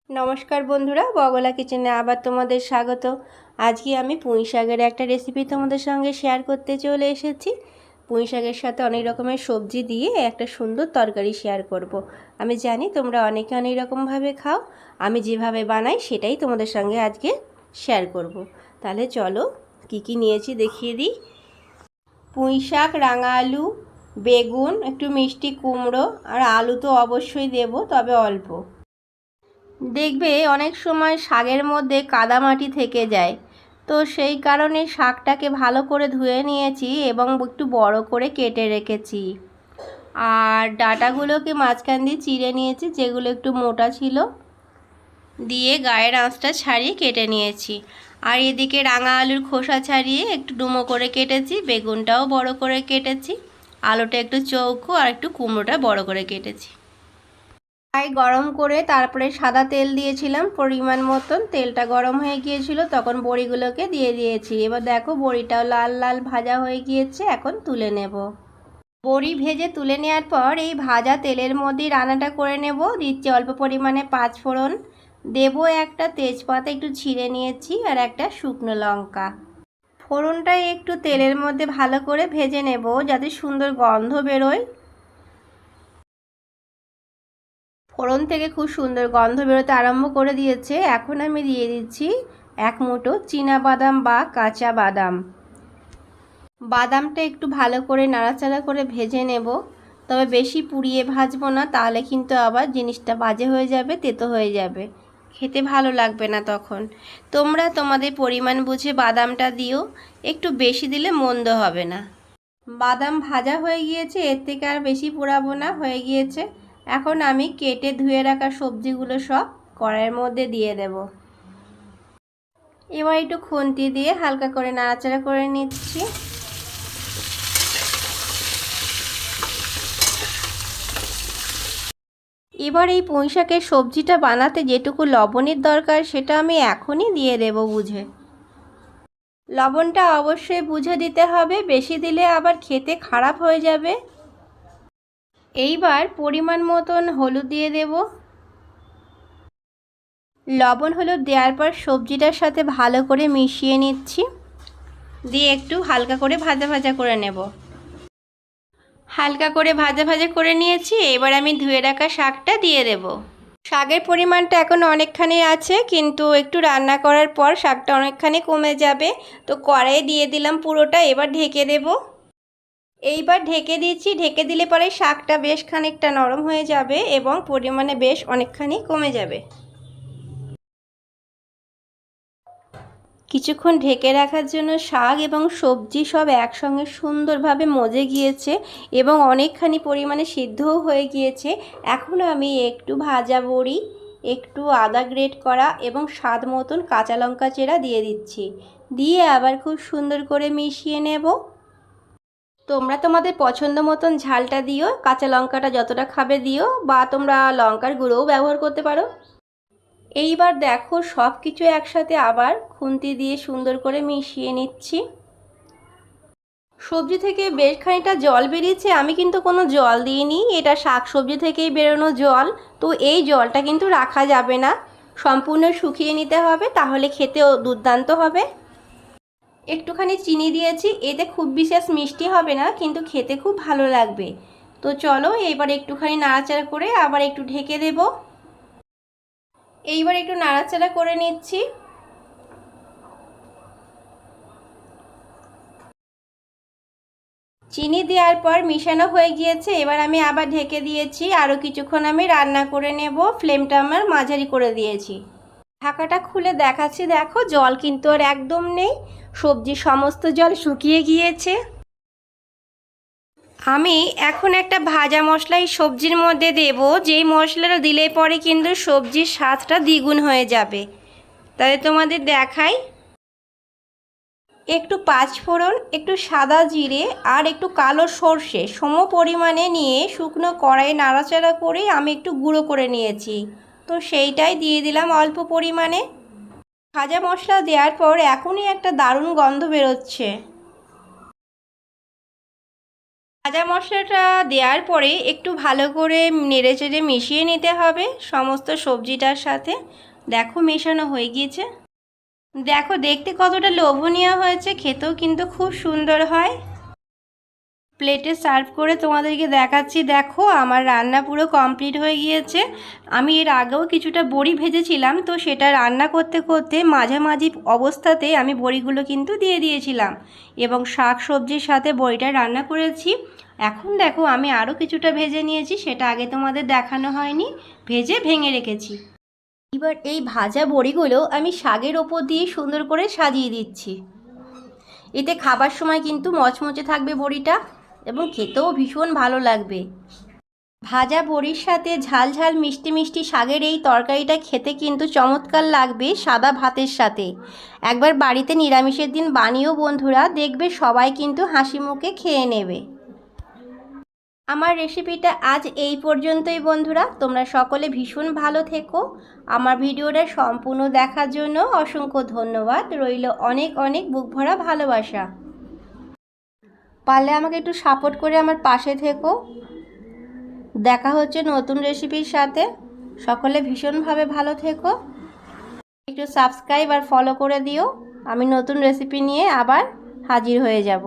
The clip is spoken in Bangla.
নমস্কার বন্ধুরা, বগলা কিচেনে আবার তোমাদের স্বাগত। আজকে আমি পুঁই শাকের একটা রেসিপি তোমাদের সঙ্গে শেয়ার করতে চলে এসেছি। পুঁই শাকের সাথে অনেক রকমের সবজি দিয়ে একটা সুন্দর তরকারি শেয়ার করব। আমি জানি তোমরা অনেকে অনেক রকমভাবে খাও, আমি যেভাবে বানাই সেটাই তোমাদের সঙ্গে আজকে শেয়ার করব। তাহলে চলো কি কি নিয়েছি দেখিয়ে দিই। পুঁই শাক, রাঙা আলু, বেগুন, একটু মিষ্টি কুমড়ো, আর আলু তো অবশ্যই দেব, তবে অল্প। দেখবে অনেক সময় শাকের মধ্যে কাদামাটি থেকে যায়, তো সেই কারণে শাকটাকে ভালো করে ধুয়ে নিয়েছি এবং একটু বড় করে কেটে রেখেছি। আর ডাঁটাগুলোকে মাঝখান দিয়ে চিড়ে নিয়েছি, যেগুলো একটু মোটা ছিল, দিয়ে গায়ের আঁশটা ছাড়িয়ে কেটে নিয়েছি। আর এদিকে রাঙা আলুর খোসা ছাড়িয়ে একটু ডুমো করে কেটেছি, বেগুনটাও বড় করে কেটেছি, আলুটা একটু চৌকো, আর একটু কুমড়োটা বড় করে কেটেছি। কড়াই গরম করে তারপরে সাদা তেল দিয়েছিলাম পরিমাণ মতন। তেলটা গরম হয়ে গিয়েছিল, তখন বড়িগুলোকে দিয়ে দিয়েছি। এবার দেখো বড়িটাও লাল লাল ভাজা হয়ে গিয়েছে, এখন তুলে নেব। বড়ি ভেজে তুলে নেওয়ার পর এই ভাজা তেলের মধ্যেই রান্নাটা করে নেব। দিচ্ছি অল্প পরিমাণে পাঁচফোড়ন, দেব একটা তেজপাতা একটু ছিঁড়ে নিয়েছি, আর একটা শুকনো লঙ্কা। ফোড়নটা একটু তেলের মধ্যে ভালো করে ভেজে নেব যাতে সুন্দর গন্ধ বেরোয়। ফোড়ন থেকে খুব সুন্দর গন্ধ বেরোতে আরম্ভ করে দিয়েছে। এখন আমি দিয়ে দিচ্ছি এক মুঠো চীনা বাদাম বা কাঁচা বাদাম। বাদামটা একটু ভালো করে নাড়াচাড়া করে ভেজে নেব, তবে বেশি পুড়িয়ে ভাজবো না, তাহলে কিন্তু আবার জিনিসটা বাজে হয়ে যাবে, তেতো হয়ে যাবে, খেতে ভালো লাগবে না তখন। তোমরা তোমাদের পরিমাণ বুঝে বাদামটা দিও, একটু বেশি দিলে মন্দ হবে না। বাদাম ভাজা হয়ে গিয়েছে, এর থেকে আর বেশি পোড়াবো না, হয়ে গিয়েছে। এখন আমি কেটে ধুয়ে রাখা সবজিগুলো সব কড়াইয়ের মধ্যে দিয়ে দেব। এবার একটু খুন্তি দিয়ে হালকা করে নাড়াচাড়া করে নিচ্ছি। এবার এই পুঁই শাকের সবজিটা বানাতে যেটুকু লবণের দরকার সেটা আমি এখনই দিয়ে দেব বুঝে। লবণটা অবশ্যই বুঝে দিতে হবে, বেশি দিলে আবার খেতে খারাপ হয়ে যাবে। এইবার পরিমাণ মতন হলুদ দিয়ে দেব। লবণ হলুদ দেওয়ার পর সবজিটার সাথে ভালো করে মিশিয়ে নিচ্ছি, দিয়ে একটু হালকা করে ভাজা ভাজা করে নেব। হালকা করে ভাজা ভাজা করে নিয়েছি। এবার আমি ধুয়ে রাখা শাকটা দিয়ে দেব। শাকের পরিমাণটা এখন অনেকখানি আছে, কিন্তু একটু রান্না করার পর শাকটা অনেকখানি কমে যাবে, তো কড়াইয়ে দিয়ে দিলাম পুরোটা। এবার ঢেকে দেব। এইবার ঢেকে দিচ্ছি, ঢেকে দিলে পরে শাকটা বেশ খানিকটা নরম হয়ে যাবে এবং পরিমাণে বেশ অনেকখানি কমে যাবে। কিছুক্ষণ ঢেকে রাখার জন্য শাক এবং সবজি সব একসঙ্গে সুন্দরভাবে মজে গিয়েছে এবং অনেকখানি পরিমাণে সিদ্ধও হয়ে গিয়েছে। এখন আমি একটু ভাজা বড়ি, একটু আদা গ্রেট করা এবং স্বাদ মতন কাঁচা লঙ্কা চেরা দিয়ে দিচ্ছি, দিয়ে আবার খুব সুন্দর করে মিশিয়ে নেব। তোমরা তোমাদের পছন্দ মতন ঝালটা দিও, কাঁচা লঙ্কাটা যতটা খাবে দিও, বা তোমরা লঙ্কার গুঁড়োও ব্যবহার করতে পারো। এইবার দেখো সব কিছু একসাথে আবার খুন্তি দিয়ে সুন্দর করে মিশিয়ে নিচ্ছি। সবজি থেকে বেশ খানিকটা জল বেরিয়েছে, আমি কিন্তু কোনো জল দিইনি, এটা শাক সবজি থেকেই বেরোনো জল। তো এই জলটা কিন্তু রাখা যাবে না, সম্পূর্ণ শুকিয়ে নিতে হবে, তাহলে খেতেও দুর্দান্ত হবে। একটুখানি চিনি দিয়েছি, এতে খুব বিশেষ মিষ্টি হবে না, কিন্তু খেতে খুব ভালো লাগবে। তো চলো এবার একটুখানি নাড়াচাড়া করে আবার একটু ঢেকে দেব। এইবার একটু নাড়াচাড়া করে নিচ্ছি। চিনি দেওয়ার পর মিশানো হয়ে গিয়েছে, এবার আমি আবার ঢেকে দিয়েছি। আরও কিছুক্ষণ আমি রান্না করে নেব, ফ্লেমটা আমার মাঝারি করে দিয়েছি। ঢাকাটা খুলে দেখাচ্ছি, দেখো জল কিন্তু আর একদম নেই, সবজির সমস্ত জল শুকিয়ে গিয়েছে। আমি এখন একটা ভাজা মশলা এই সবজির মধ্যে দেব, যেই মশলাটা দিলে পরে কিন্তু সবজির স্বাদটা দ্বিগুণ হয়ে যাবে। তাহলে তোমাদের দেখাই। একটু পাঁচফোড়ন, একটু সাদা জিরে, আর একটু কালো সর্ষে সম পরিমাণে নিয়ে শুকনো কড়াইয়ে নাড়াচাড়া করে আমি একটু গুঁড়ো করে নিয়েছি, তো সেইটাই দিয়ে দিলাম অল্প পরিমাণে। ভাজা মশলা দেওয়ার পর এখনই একটা দারুণ গন্ধ বেরোচ্ছে। ভাজা মশলাটা দেওয়ার পরে একটু ভালো করে নেড়েচেড়ে মিশিয়ে নিতে হবে সমস্ত সবজিটার সাথে। দেখো মেশানো হয়ে গিয়েছে। দেখো দেখতে কতটা লোভনীয় হয়েছে, খেতেও কিন্তু খুব সুন্দর হয়। প্লেটে সার্ভ করে তোমাদেরকে দেখাচ্ছি। দেখো আমার রান্না পুরো কমপ্লিট হয়ে গিয়েছে। আমি এর আগেও কিছুটা বড়ি ভেজেছিলাম, তো সেটা রান্না করতে করতে মাঝামাঝি অবস্থাতে আমি বড়িগুলো কিন্তু দিয়ে দিয়েছিলাম এবং শাক সবজির সাথে বড়িটা রান্না করেছি। এখন দেখো আমি আরও কিছুটা ভেজে নিয়েছি, সেটা আগে তোমাদের দেখানো হয়নি, ভেজে ভেঙে রেখেছি। এবার এই ভাজা বড়িগুলো আমি শাকের ওপর দিয়ে সুন্দর করে সাজিয়ে দিচ্ছি। এতে খাবার সময় কিন্তু মচমচে থাকবে বড়িটা এবং খেতেও ভীষণ ভালো লাগবে। ভাজা বড়ির সাথে ঝাল ঝাল মিষ্টি মিষ্টি শাকের এই তরকারিটা খেতে কিন্তু চমৎকার লাগবে সাদা ভাতের সাথে। একবার বাড়িতে নিরামিষের দিন বানিয়েও বন্ধুরা, দেখবে সবাই কিন্তু হাসি মুখে খেয়ে নেবে। আমার রেসিপিটা আজ এই পর্যন্তই বন্ধুরা। তোমরা সকলে ভীষণ ভালো থেকো। আমার ভিডিওটা সম্পূর্ণ দেখার জন্য অসংখ্য ধন্যবাদ রইল, অনেক অনেক বুক ভরা ভালোবাসা। পারলে আমাকে একটু সাপোর্ট করে আমার পাশে থেকো। দেখা হচ্ছে নতুন রেসিপির সাথে। সকলে ভীষণভাবে ভালো থেকো। একটু সাবস্ক্রাইব আর ফলো করে দিও। আমি নতুন রেসিপি নিয়ে আবার হাজির হয়ে যাব।